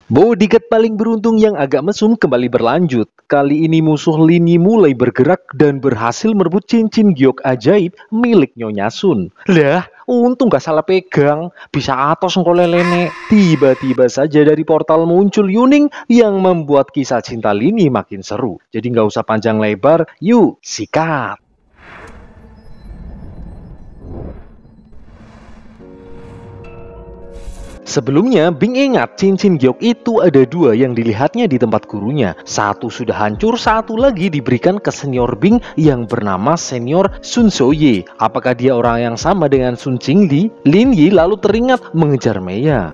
Bodyguard paling beruntung yang agak mesum kembali berlanjut. Kali ini musuh Lin Yi mulai bergerak dan berhasil merebut cincin giok ajaib milik Nyonya Sun. Lah, untung gak salah pegang, bisa atos ngkolelene. Tiba-tiba saja dari portal muncul Yuning yang membuat kisah cinta Lin Yi makin seru. Jadi nggak usah panjang lebar, yuk sikat. Sebelumnya, Bing ingat cincin giok itu ada dua yang dilihatnya di tempat gurunya. Satu sudah hancur, satu lagi diberikan ke senior Bing yang bernama senior Sun Soye. Apakah dia orang yang sama dengan Sun Qingli? Lin Yi lalu teringat mengejar Meya.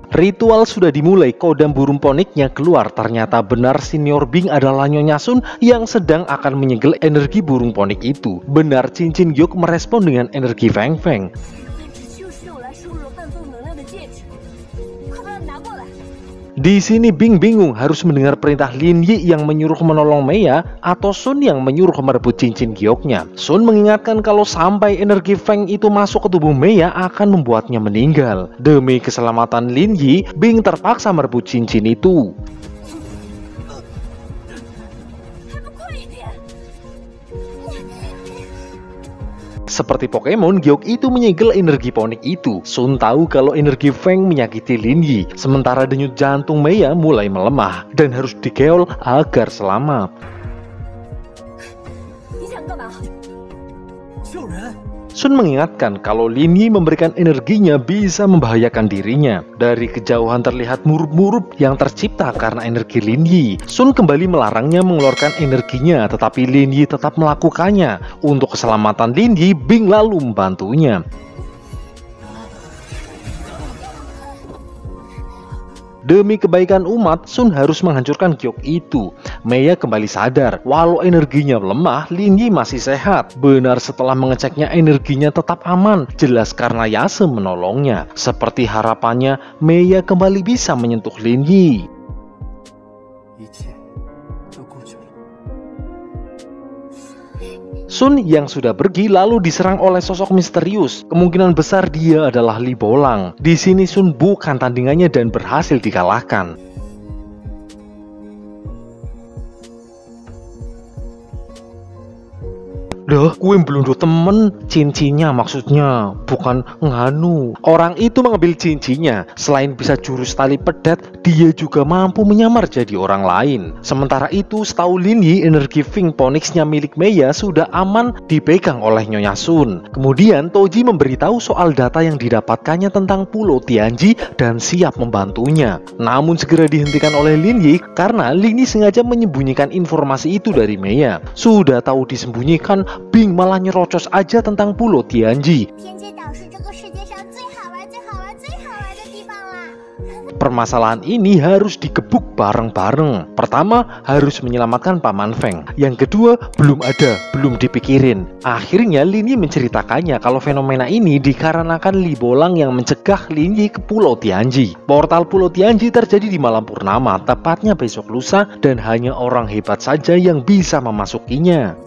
Ritual sudah dimulai, kodam burung poniknya keluar. Ternyata benar senior Bing adalah Nyonya Sun yang sedang akan menyegel energi burung ponik itu. Benar cincin giok merespon dengan energi Feng Feng. Di sini Bing bingung harus mendengar perintah Lin Yi yang menyuruh menolong Meya atau Sun yang menyuruh merebut cincin gioknya. Sun mengingatkan kalau sampai energi Feng itu masuk ke tubuh Meya akan membuatnya meninggal. Demi keselamatan Lin Yi, Bing terpaksa merebut cincin itu. Seperti Pokemon, giok itu menyegel energi ponik itu. Sun tahu kalau energi Feng menyakiti Lin Yi, sementara denyut jantung Meya mulai melemah dan harus dikeol agar selamat. Sun mengingatkan kalau Lin Yi memberikan energinya bisa membahayakan dirinya. Dari kejauhan terlihat murup-murup yang tercipta karena energi Lin Yi. Sun kembali melarangnya mengeluarkan energinya, tetapi Lin Yi tetap melakukannya. Untuk keselamatan Lin Yi, Bing lalu membantunya. Demi kebaikan umat, Sun harus menghancurkan giok itu. Meya kembali sadar, walau energinya lemah, Lin Yi masih sehat. Benar setelah mengeceknya energinya tetap aman, jelas karena Yase menolongnya. Seperti harapannya, Meya kembali bisa menyentuh Lin Yi. Sun yang sudah pergi lalu diserang oleh sosok misterius. Kemungkinan besar dia adalah Li Bolang. Di sini Sun bukan tandingannya dan berhasil dikalahkan. Dah, gue belum temen, cincinnya maksudnya, bukan nganu. Orang itu mengambil cincinnya, selain bisa jurus tali pedat, dia juga mampu menyamar jadi orang lain. Sementara itu, setahu Lin Yi, energi Feng Phoenix-nya milik Meya sudah aman dipegang oleh Nyonya Sun. Kemudian, Toji memberitahu soal data yang didapatkannya tentang Pulau Tianji dan siap membantunya. Namun segera dihentikan oleh Lin Yi karena Lin Yi sengaja menyembunyikan informasi itu dari Meya. Sudah tahu disembunyikan, Bing malah nyerocos aja tentang Pulau Tianji. Permasalahan ini harus digebuk bareng-bareng. Pertama, harus menyelamatkan Paman Feng. Yang kedua, belum dipikirin. Akhirnya Lin Yi menceritakannya kalau fenomena ini dikarenakan Li Bolang yang mencegah Lin Yi ke Pulau Tianji. Portal Pulau Tianji terjadi di malam purnama, tepatnya besok lusa, dan hanya orang hebat saja yang bisa memasukinya.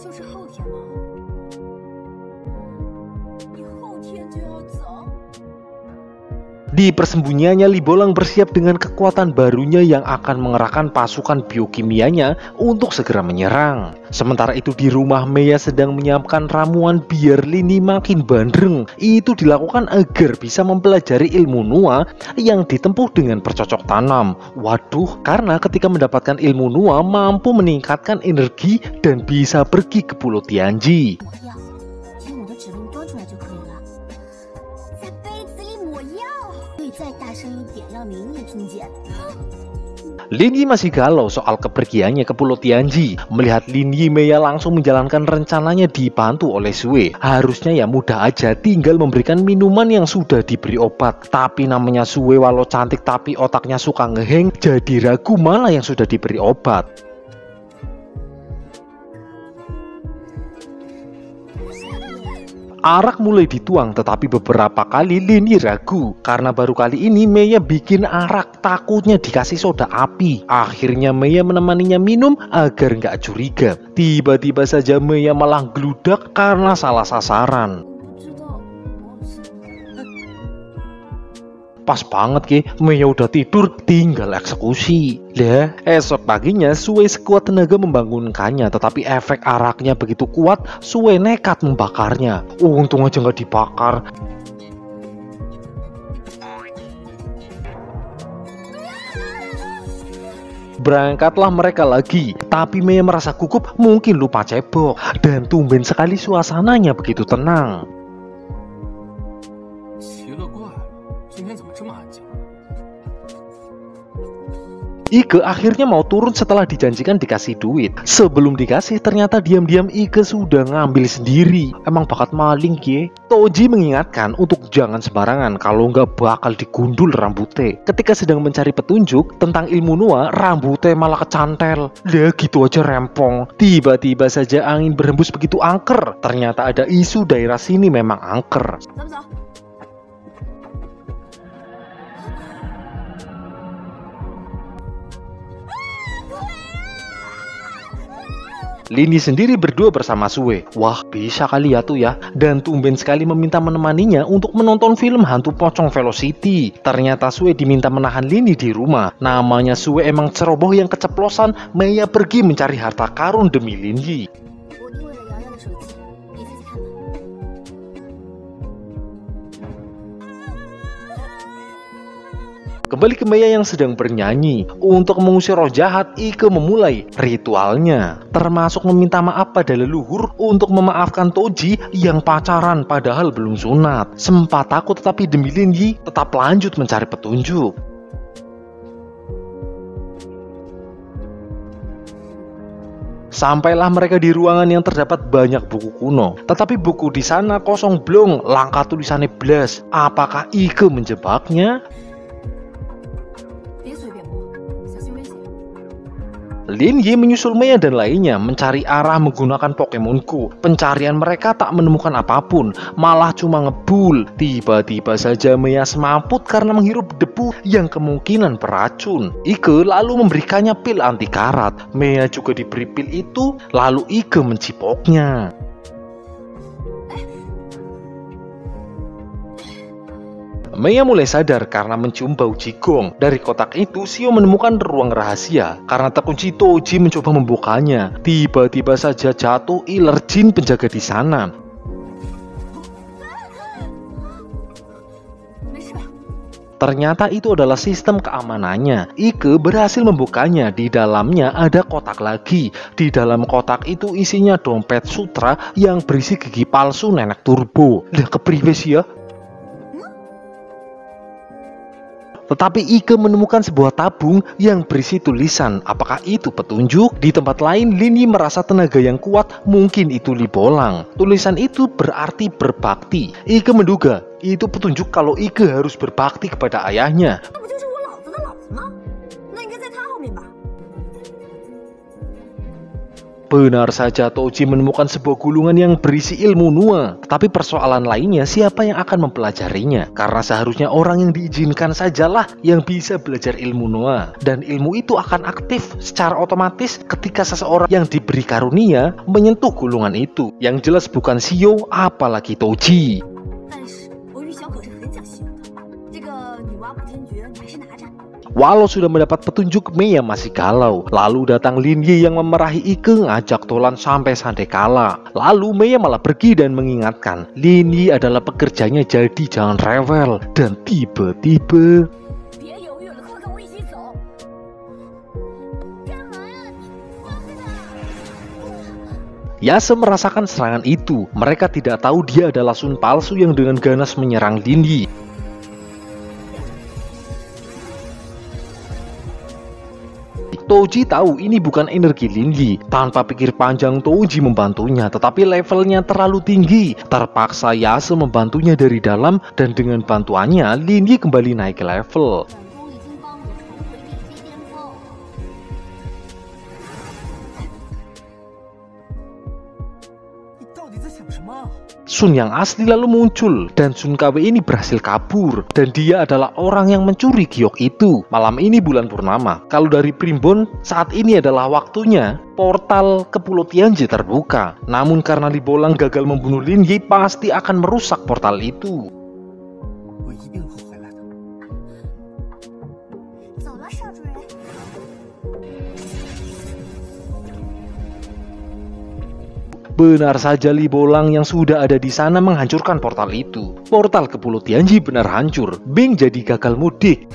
Di persembunyiannya, Li Bolang bersiap dengan kekuatan barunya yang akan mengerahkan pasukan biokimianya untuk segera menyerang. Sementara itu di rumah, Meya sedang menyiapkan ramuan biar Lin Yi makin bandreng. Itu dilakukan agar bisa mempelajari ilmu Nuwa yang ditempuh dengan bercocok tanam. Waduh, karena ketika mendapatkan ilmu Nuwa mampu meningkatkan energi dan bisa pergi ke Pulau Tianji. Lin Yi masih galau soal kepergiannya ke Pulau Tianji. Melihat Lin Yi, Meya langsung menjalankan rencananya dibantu oleh Sue. Harusnya ya mudah aja, tinggal memberikan minuman yang sudah diberi obat. Tapi namanya Sue walau cantik tapi otaknya suka ngeheng, jadi ragu malah yang sudah diberi obat. Arak mulai dituang, tetapi beberapa kali Lin Yi ragu karena baru kali ini Meya bikin arak, takutnya dikasih soda api. Akhirnya Meya menemaninya minum agar nggak curiga. Tiba-tiba saja Meya malah geludak karena salah sasaran. Pas banget ki, Mei udah tidur, tinggal eksekusi. Lah, esok paginya Sue sekuat tenaga membangunkannya, tetapi efek araknya begitu kuat, Sue nekat membakarnya. Untung aja nggak dibakar. Berangkatlah mereka lagi, tapi Mei merasa gugup, mungkin lupa cebok, dan tumben sekali suasananya begitu tenang. Ike akhirnya mau turun setelah dijanjikan dikasih duit. Sebelum dikasih, ternyata diam-diam Ike sudah ngambil sendiri. Emang bakat maling ye. Toji mengingatkan untuk jangan sembarangan, kalau nggak bakal digundul rambutnya. Ketika sedang mencari petunjuk tentang ilmu Noa, rambutnya malah kecantel. Lah gitu aja rempong. Tiba-tiba saja angin berhembus begitu angker. Ternyata ada isu daerah sini memang angker. Lini sendiri berdua bersama Sue. Wah, bisa kali ya tuh ya. Dan tumben sekali meminta menemaninya untuk menonton film hantu pocong Velocity. Ternyata Sue diminta menahan Lini di rumah. Namanya Sue emang ceroboh yang keceplosan. Maya pergi mencari harta karun demi Lini. Kembali ke Maya yang sedang bernyanyi. Untuk mengusir roh jahat, Ike memulai ritualnya, termasuk meminta maaf pada leluhur untuk memaafkan Toji yang pacaran padahal belum sunat. Sempat takut tetapi demi Linji tetap lanjut mencari petunjuk. Sampailah mereka di ruangan yang terdapat banyak buku kuno. Tetapi buku di sana kosong blong, langka tulisannya blas. Apakah Ike menjebaknya? Lin Yi menyusul Maya dan lainnya mencari arah menggunakan Pokemon Go. Pencarian mereka tak menemukan apapun, malah cuma ngebul. Tiba-tiba saja Maya semaput karena menghirup debu yang kemungkinan beracun. Ike lalu memberikannya pil anti karat. Maya juga diberi pil itu, lalu Ike mencipoknya. Maya mulai sadar karena mencium bau jigong. Dari kotak itu, Shio menemukan ruang rahasia. Karena terkunci, Toji mencoba membukanya. Tiba-tiba saja jatuh iler jin penjaga di sana. Ternyata itu adalah sistem keamanannya. Ike berhasil membukanya. Di dalamnya ada kotak lagi. Di dalam kotak itu isinya dompet sutra yang berisi gigi palsu nenek Turbo. Lah kepriwe sih ya? Tetapi Ike menemukan sebuah tabung yang berisi tulisan. Apakah itu petunjuk? Di tempat lain, Lini merasa tenaga yang kuat, mungkin itu Libolang. Tulisan itu berarti berbakti. Ike menduga itu petunjuk kalau Ike harus berbakti kepada ayahnya. Benar saja, Toji menemukan sebuah gulungan yang berisi ilmu Noa. Tapi persoalan lainnya, siapa yang akan mempelajarinya? Karena seharusnya orang yang diizinkan sajalah yang bisa belajar ilmu Noa. Dan ilmu itu akan aktif secara otomatis ketika seseorang yang diberi karunia menyentuh gulungan itu. Yang jelas bukan Shio, apalagi Toji. Walau sudah mendapat petunjuk, Maya masih galau. Lalu datang Lin Yi yang memerahi Ike ngajak tolan sampai Sandekala. Lalu Maya malah pergi dan mengingatkan Lin Yi adalah pekerjanya, jadi jangan rewel. Dan tiba-tiba Yase merasakan serangan itu. Mereka tidak tahu dia adalah Sun palsu yang dengan ganas menyerang Lin Yi. Toji tahu ini bukan energi Lin Yi. Tanpa pikir panjang, Toji membantunya, tetapi levelnya terlalu tinggi. Terpaksa Yase membantunya dari dalam, dan dengan bantuannya Lin Yi kembali naik level. Sun yang asli lalu muncul, dan Sun KW ini berhasil kabur, dan dia adalah orang yang mencuri giok itu. Malam ini bulan purnama. Kalau dari Primbon, saat ini adalah waktunya portal ke Pulau Tianji terbuka. Namun karena Libolang gagal membunuh Lin Yi, pasti akan merusak portal itu. Benar saja Li Bolang yang sudah ada di sana menghancurkan portal itu. Portal ke Pulau Tianji benar hancur. Bing jadi gagal mudik.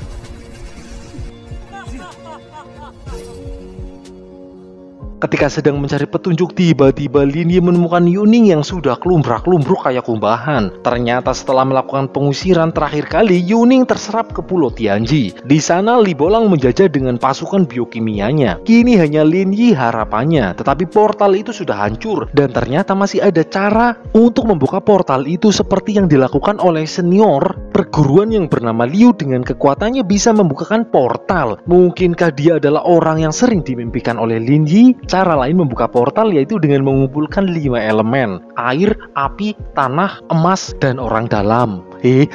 Ketika sedang mencari petunjuk, tiba-tiba Lin Yi menemukan Yuning yang sudah kelumbruk kayak kumbahan. Ternyata setelah melakukan pengusiran terakhir kali, Yuning terserap ke Pulau Tianji. Di sana Li Bolang menjajah dengan pasukan biokimianya. Kini hanya Lin Yi harapannya, tetapi portal itu sudah hancur dan ternyata masih ada cara untuk membuka portal itu seperti yang dilakukan oleh senior perguruan yang bernama Liu. Dengan kekuatannya bisa membukakan portal. Mungkinkah dia adalah orang yang sering dimimpikan oleh Lin Yi? Cara lain membuka portal yaitu dengan mengumpulkan 5 elemen: air, api, tanah, emas, dan orang dalam.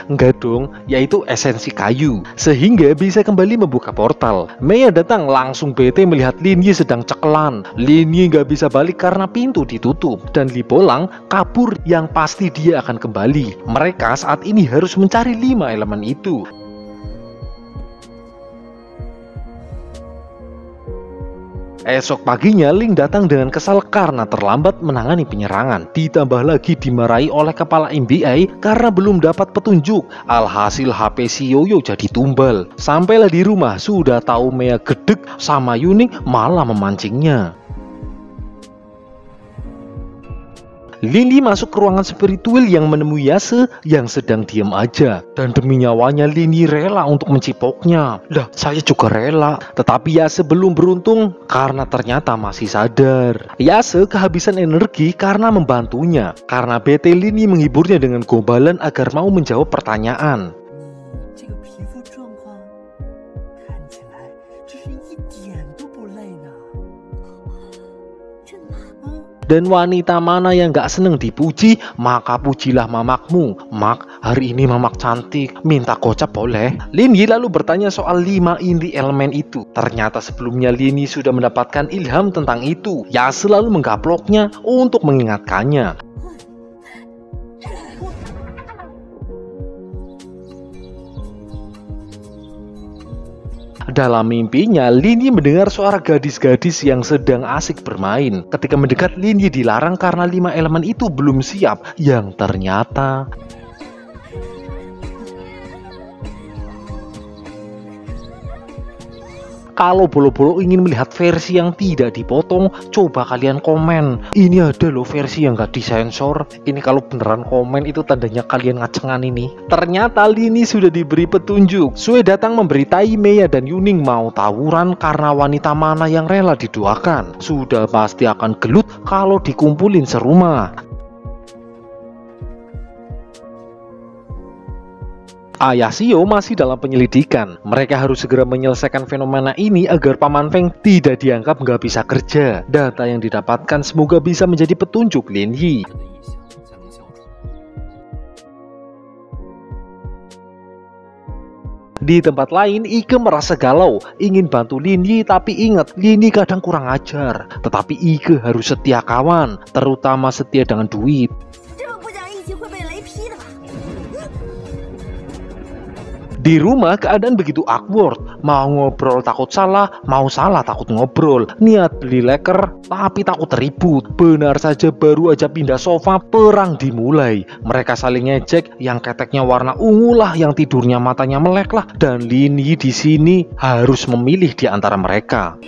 Enggak dong, yaitu esensi kayu. Sehingga bisa kembali membuka portal. Mei datang langsung bete melihat Lin Yi sedang cekelan. Lin Yi nggak bisa balik karena pintu ditutup. Dan Li Bolang kabur yang pasti dia akan kembali. Mereka saat ini harus mencari 5 elemen itu. Esok paginya Ling datang dengan kesal karena terlambat menangani penyerangan. Ditambah lagi dimarahi oleh kepala MBI karena belum dapat petunjuk. Alhasil HP si Yoyo jadi tumbal. Sampailah di rumah, sudah tahu Mea gedek sama Yuning malah memancingnya. Lin Yi masuk ke ruangan spiritual yang menemui Yase yang sedang diam aja. Dan demi nyawanya Lin Yi rela untuk mencipoknya. Lah, saya juga rela. Tetapi Yase belum beruntung karena ternyata masih sadar. Yase kehabisan energi karena membantunya. Karena bete, Lin Yi menghiburnya dengan gombalan agar mau menjawab pertanyaan. Dan wanita mana yang gak seneng dipuji? Maka pujilah mamakmu. Mak, hari ini mamak cantik, minta gocap boleh? Lin Yi lalu bertanya soal 5 inti elemen itu. Ternyata sebelumnya Lin Yi sudah mendapatkan ilham tentang itu. Yase selalu menggaploknya untuk mengingatkannya. Dalam mimpinya, Lin Yi mendengar suara gadis-gadis yang sedang asik bermain. Ketika mendekat, Lin Yi dilarang karena 5 elemen itu belum siap. Yang ternyata kalau bolo-bolo ingin melihat versi yang tidak dipotong, coba kalian komen. Ini ada loh versi yang gak disensor. Ini kalau beneran komen itu tandanya kalian ngacengan ini. Ternyata Lin Yi sudah diberi petunjuk. Sue datang memberitai Mei dan Yuning mau tawuran karena wanita mana yang rela diduakan. Sudah pasti akan gelut kalau dikumpulin serumah. Ayah Xiao masih dalam penyelidikan. Mereka harus segera menyelesaikan fenomena ini agar Paman Feng tidak dianggap nggak bisa kerja. Data yang didapatkan semoga bisa menjadi petunjuk Lin Yi. Di tempat lain, Ike merasa galau, ingin bantu Lin Yi, tapi ingat, Lin Yi kadang kurang ajar. Tetapi Ike harus setia kawan, terutama setia dengan duit. Di rumah keadaan begitu awkward. Mau ngobrol takut salah, mau salah takut ngobrol. Niat beli leker, tapi takut ribut. Benar saja baru aja pindah sofa, perang dimulai. Mereka saling ngejek, yang keteknya warna ungu lah, yang tidurnya matanya melek lah. Dan Lin Yi di sini harus memilih di antara mereka.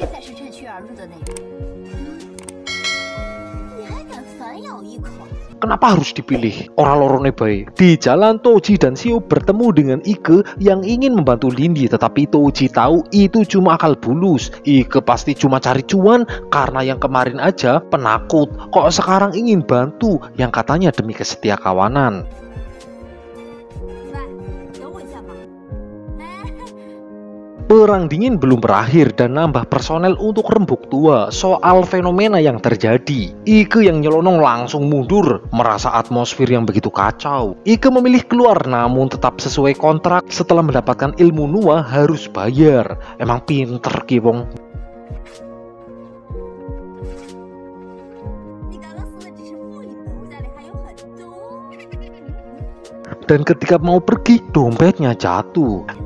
Kenapa harus dipilih? Orang lorone bae. Di jalan, Toji dan Xiao bertemu dengan Ike yang ingin membantu Lin Yi, tetapi Toji tahu itu cuma akal bulus. Ike pasti cuma cari cuan karena yang kemarin aja penakut. Kok sekarang ingin bantu yang katanya demi kesetia kawanan. Perang dingin belum berakhir dan nambah personel untuk rembuk tua. Soal fenomena yang terjadi, Ike yang nyelonong langsung mundur, merasa atmosfer yang begitu kacau. Ike memilih keluar namun tetap sesuai kontrak. Setelah mendapatkan ilmu Nuwa harus bayar. Emang pinter Kiwong. Dan ketika mau pergi, dompetnya jatuh.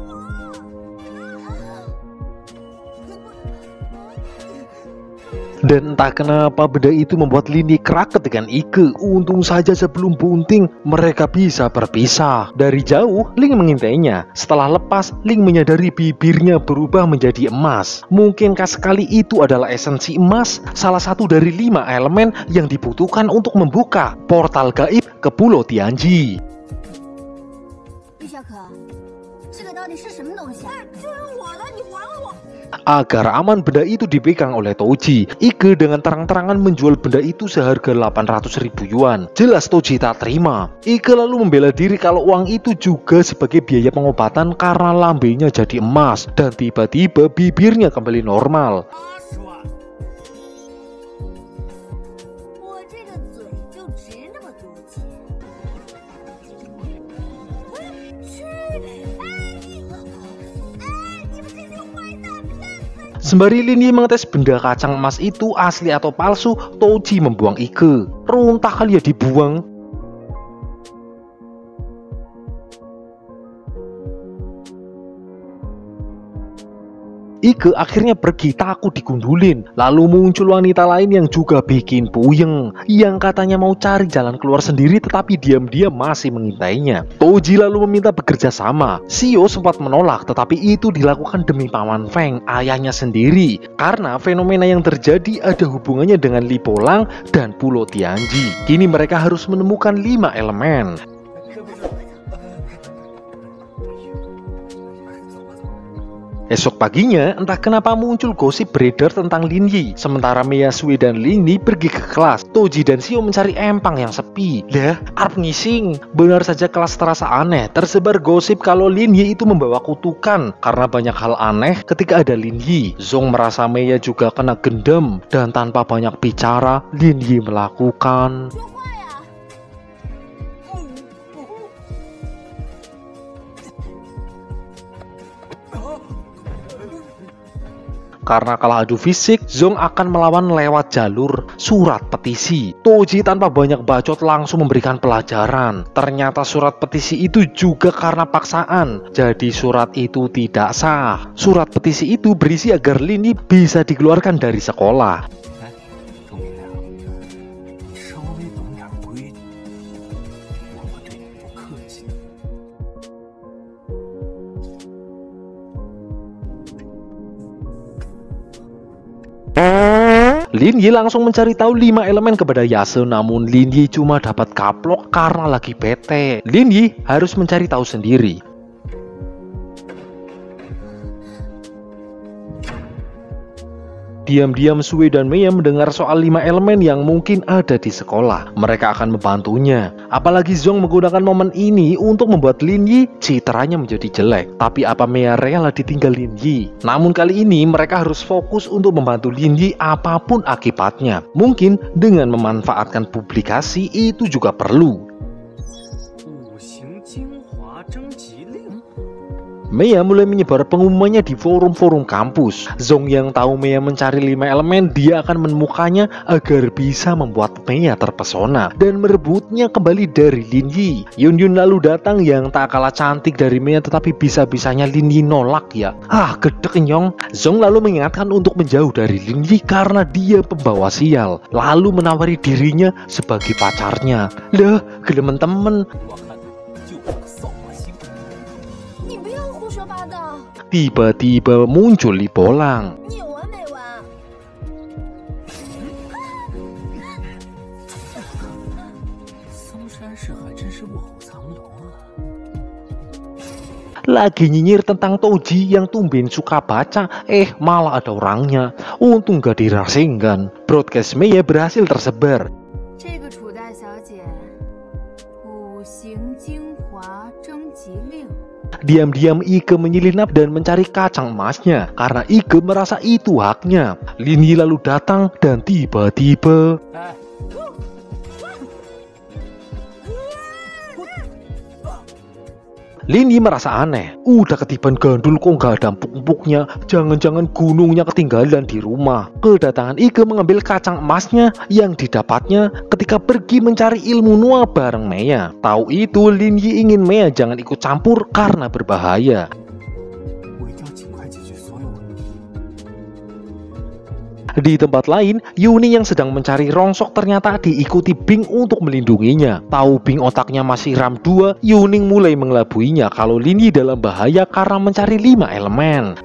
Dan entah kenapa benda itu membuat Lin Yi keraket dengan Ike. Untung saja sebelum bunting mereka bisa berpisah. Dari jauh Ling mengintainya. Setelah lepas, Ling menyadari bibirnya berubah menjadi emas. Mungkinkah sekali itu adalah esensi emas, salah satu dari 5 elemen yang dibutuhkan untuk membuka portal gaib ke Pulau Tianji. Agar aman benda itu dipegang oleh Toji, Ike dengan terang-terangan menjual benda itu seharga 800.000 yuan. Jelas Toji tak terima. Ike lalu membela diri kalau uang itu juga sebagai biaya pengobatan karena lambenya jadi emas. Dan tiba-tiba bibirnya kembali normal. Sembari Lin Yi mengetes benda kacang emas itu asli atau palsu, Toji membuang Ike. Runtah kali ya dibuang. Ike akhirnya pergi takut digundulin. Lalu muncul wanita lain yang juga bikin puyeng, yang katanya mau cari jalan keluar sendiri tetapi diam-diam masih mengintainya. Toji lalu meminta bekerja sama. Shio sempat menolak tetapi itu dilakukan demi Paman Feng, ayahnya sendiri. Karena fenomena yang terjadi ada hubungannya dengan Li Polang dan Pulau Tianji. Kini mereka harus menemukan 5 elemen. Esok paginya, entah kenapa muncul gosip beredar tentang Lin Yi. Sementara Mea Sui dan Lin Yi pergi ke kelas. Toji dan Shio mencari empang yang sepi. Lah, arep ngising. Benar saja kelas terasa aneh. Tersebar gosip kalau Lin Yi itu membawa kutukan karena banyak hal aneh ketika ada Lin Yi. Zong merasa Mea juga kena gendam dan tanpa banyak bicara, Lin Yi melakukan karena kalah adu fisik, Zong akan melawan lewat jalur surat petisi. Toji tanpa banyak bacot langsung memberikan pelajaran. Ternyata surat petisi itu juga karena paksaan. Jadi surat itu tidak sah. Surat petisi itu berisi agar Lin Yi bisa dikeluarkan dari sekolah. Lin Yi langsung mencari tahu 5 elemen kepada Yase, namun Lin Yi cuma dapat kaplok karena lagi bete. Lin Yi harus mencari tahu sendiri. Diam-diam Sui dan Mei mendengar soal 5 elemen yang mungkin ada di sekolah. Mereka akan membantunya. Apalagi Zong menggunakan momen ini untuk membuat Lin Yi citranya menjadi jelek. Tapi apa Mei rela ditinggal Lin Yi? Namun kali ini mereka harus fokus untuk membantu Lin Yi apapun akibatnya. Mungkin dengan memanfaatkan publikasi itu juga perlu. Mea mulai menyebar pengumumannya di forum-forum kampus. Zong yang tahu Mea mencari 5 elemen, dia akan menemukannya agar bisa membuat Mea terpesona dan merebutnya kembali dari Lin Yi. Yun Yun lalu datang yang tak kalah cantik dari Mea, tetapi bisa-bisanya Lin Yi nolak ya. Gedek nyong. Zong lalu mengingatkan untuk menjauh dari Lin Yi karena dia pembawa sial. Lalu menawari dirinya sebagai pacarnya. Lah, gelem temen. Tiba-tiba muncul Li Polang. Lagi nyinyir tentang Toji yang tumben suka baca, malah ada orangnya. Untung gak dirasingkan. Broadcast Mei berhasil tersebar. Diam-diam Ike menyelinap dan mencari kacang emasnya karena Ike merasa itu haknya. Lin Yi lalu datang dan tiba-tiba Lin Yi merasa aneh. Udah ketiban gandul kok gak ada empuk-empuknya. Jangan-jangan gunungnya ketinggalan di rumah. Kedatangan Ike mengambil kacang emasnya yang didapatnya ketika pergi mencari ilmu Nuwa bareng Mea. Tahu itu Lin Yi ingin Mea jangan ikut campur karena berbahaya. Di tempat lain, Yuning yang sedang mencari rongsok ternyata diikuti Bing untuk melindunginya. Tahu Bing otaknya masih RAM 2, Yuning mulai mengelabuinya kalau Lin Yi dalam bahaya karena mencari 5 elemen.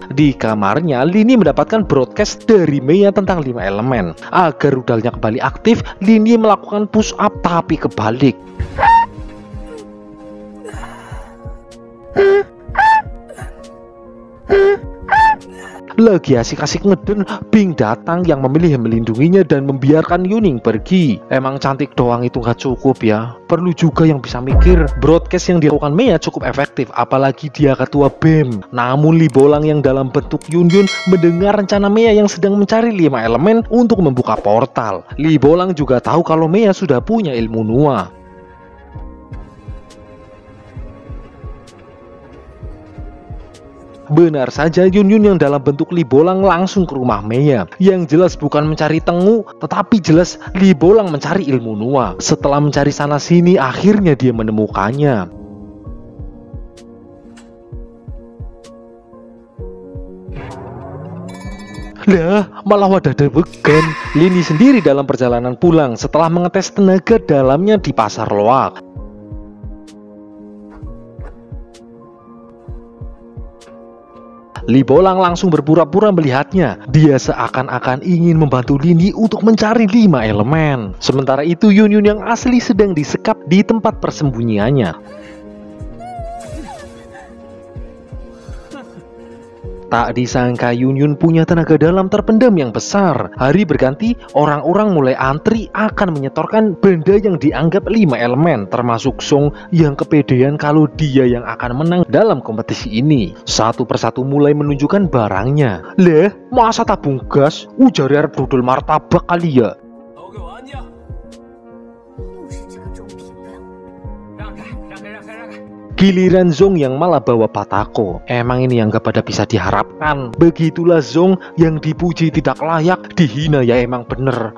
Di kamarnya, Lin Yi mendapatkan broadcast dari Mei tentang 5 elemen. Agar rudalnya kembali aktif, Lin Yi melakukan push up tapi kebalik. Lagi asik-asik ngeden, Bing datang yang memilih melindunginya dan membiarkan Yuning pergi. Emang cantik doang itu nggak cukup ya, perlu juga yang bisa mikir. Broadcast yang dilakukan Mei cukup efektif, apalagi dia ketua BEM. Namun Li Bolang yang dalam bentuk Yun Yun mendengar rencana Mei yang sedang mencari 5 elemen untuk membuka portal. Li Bolang juga tahu kalau Mei sudah punya ilmu Nuwa. Benar saja, Yun Yun yang dalam bentuk Li Bolang langsung ke rumah Mei. Yang jelas bukan mencari Tengu, tetapi jelas Li Bolang mencari ilmu Nuwa. Setelah mencari sana sini, akhirnya dia menemukannya. Lah, malah wadah dewegan. Lin Yi sendiri dalam perjalanan pulang setelah mengetes tenaga dalamnya di pasar loak. Li Bolang langsung berpura-pura melihatnya. Dia seakan-akan ingin membantu Lin Yi untuk mencari 5 elemen. Sementara itu Yun Yun yang asli sedang disekap di tempat persembunyiannya. Tak disangka Yun Yun punya tenaga dalam terpendam yang besar. Hari berganti, orang-orang mulai antri akan menyetorkan benda yang dianggap 5 elemen, termasuk Song yang kepedean kalau dia yang akan menang dalam kompetisi ini. Satu persatu mulai menunjukkan barangnya. Leh, masa tabung gas? Ujar arep dodol martabak kali ya. Giliran Zong yang malah bawa Patako. Emang ini yang gak pada bisa diharapkan. Begitulah Zong yang dipuji tidak layak, dihina ya emang bener.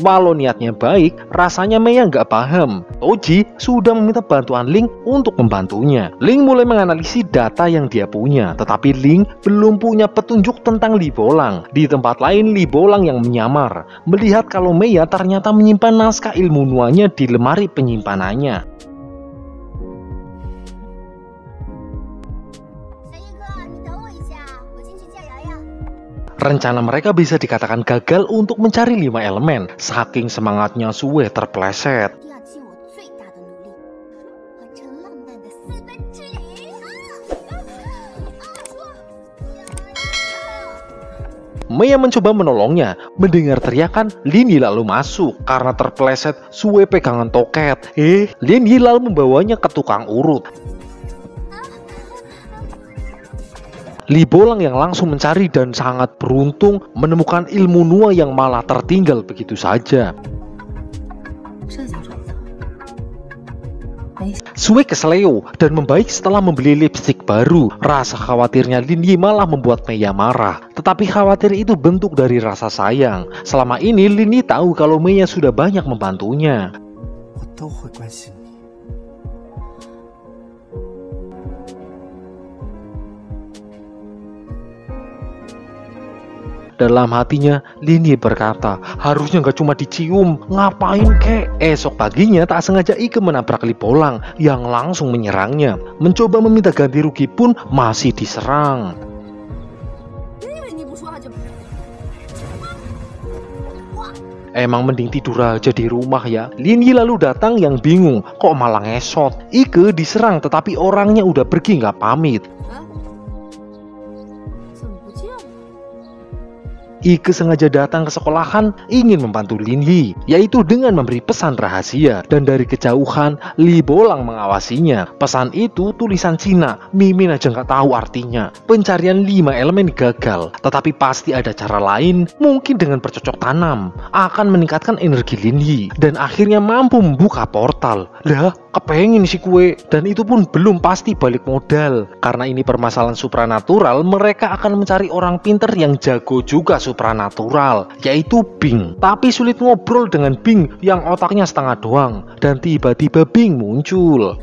Walau niatnya baik, rasanya Mei nggak paham. Toji sudah meminta bantuan Ling untuk membantunya. Ling mulai menganalisis data yang dia punya, tetapi Ling belum punya petunjuk tentang Li Bolang. Di tempat lain, Li Bolang yang menyamar, melihat kalau Mei ternyata menyimpan naskah ilmu nuanya di lemari penyimpanannya. Rencana mereka bisa dikatakan gagal untuk mencari 5 elemen. Saking semangatnya Sue terpleset. Mei mencoba menolongnya. Mendengar teriakan, Lin Yi lalu masuk. Karena terpleset, Sue pegangan toket. Lin Yi lalu membawanya ke tukang urut. Li Bolang yang langsung mencari dan sangat beruntung menemukan ilmu Nuwa yang malah tertinggal begitu saja. Sue kesleo dan membaik setelah membeli lipstik baru. Rasa khawatirnya Lin Yi malah membuat Mei marah. Tetapi khawatir itu bentuk dari rasa sayang. Selama ini Lin Yi tahu kalau Mei sudah banyak membantunya. Dalam hatinya, Lin Yi berkata, harusnya nggak cuma dicium, ngapain kek? Esok paginya tak sengaja Ike menabrak Li Bolang yang langsung menyerangnya. Mencoba meminta ganti rugi pun masih diserang. Emang mending tidur aja di rumah ya. Lin Yi lalu datang yang bingung, kok malah ngesot. Ike diserang tetapi orangnya udah pergi nggak pamit. Ike sengaja datang ke sekolahan ingin membantu Lin Yi, yaitu dengan memberi pesan rahasia. Dan dari kejauhan, Li Bolang mengawasinya. Pesan itu tulisan Cina, Mimin aja nggak tahu artinya. Pencarian 5 elemen gagal, tetapi pasti ada cara lain, mungkin dengan bercocok tanam, akan meningkatkan energi Lin Yi, dan akhirnya mampu membuka portal. Lah, kepengen si kue, dan itu pun belum pasti balik modal. Karena ini permasalahan supranatural, mereka akan mencari orang pinter yang jago juga supranatural. supranatural, yaitu Bing. Tapi sulit ngobrol dengan Bing yang otaknya setengah doang, dan tiba-tiba Bing muncul.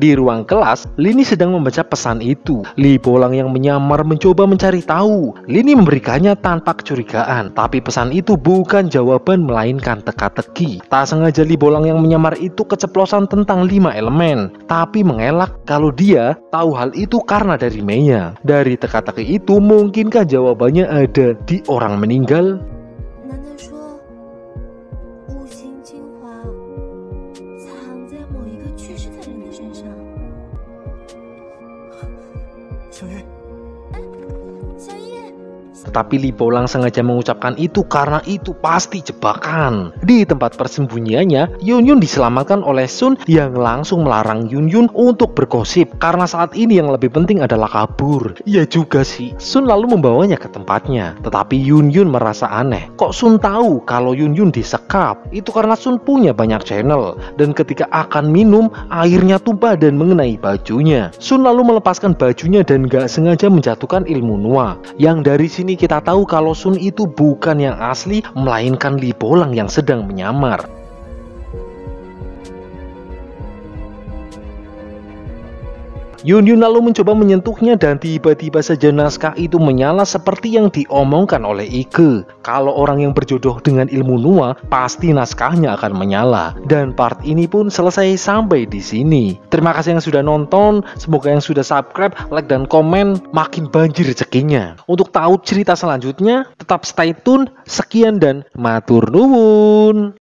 Di ruang kelas, Lini sedang membaca pesan itu. Li Bolang yang menyamar mencoba mencari tahu. Lini memberikannya tanpa kecurigaan, tapi pesan itu bukan jawaban melainkan teka-teki. Tak sengaja Li Bolang yang menyamar itu keceplosan tentang 5 elemen, tapi mengelak kalau dia tahu hal itu karena dari Meiya. Dari teka-teki itu, mungkinkah jawabannya ada di orang meninggal? Tetapi Li Bolang sengaja mengucapkan itu karena itu pasti jebakan. Di tempat persembunyiannya, Yun Yun diselamatkan oleh Sun yang langsung melarang Yun Yun untuk bergosip karena saat ini yang lebih penting adalah kabur. Iya juga sih. Sun lalu membawanya ke tempatnya. Tetapi Yun Yun merasa aneh. Kok Sun tahu kalau Yun Yun disekap? Itu karena Sun punya banyak channel, dan ketika akan minum, airnya tumpah dan mengenai bajunya. Sun lalu melepaskan bajunya dan gak sengaja menjatuhkan ilmu Nuwa. Yang dari sini kita tahu kalau Sun itu bukan yang asli, melainkan Li Bolang yang sedang menyamar. Yun Yun lalu mencoba menyentuhnya dan tiba-tiba saja naskah itu menyala seperti yang diomongkan oleh Ike. Kalau orang yang berjodoh dengan ilmu Nuwa, pasti naskahnya akan menyala. Dan part ini pun selesai sampai di sini. Terima kasih yang sudah nonton, semoga yang sudah subscribe, like dan komen makin banjir rezekinya. Untuk tahu cerita selanjutnya, tetap stay tune. Sekian dan matur nuwun.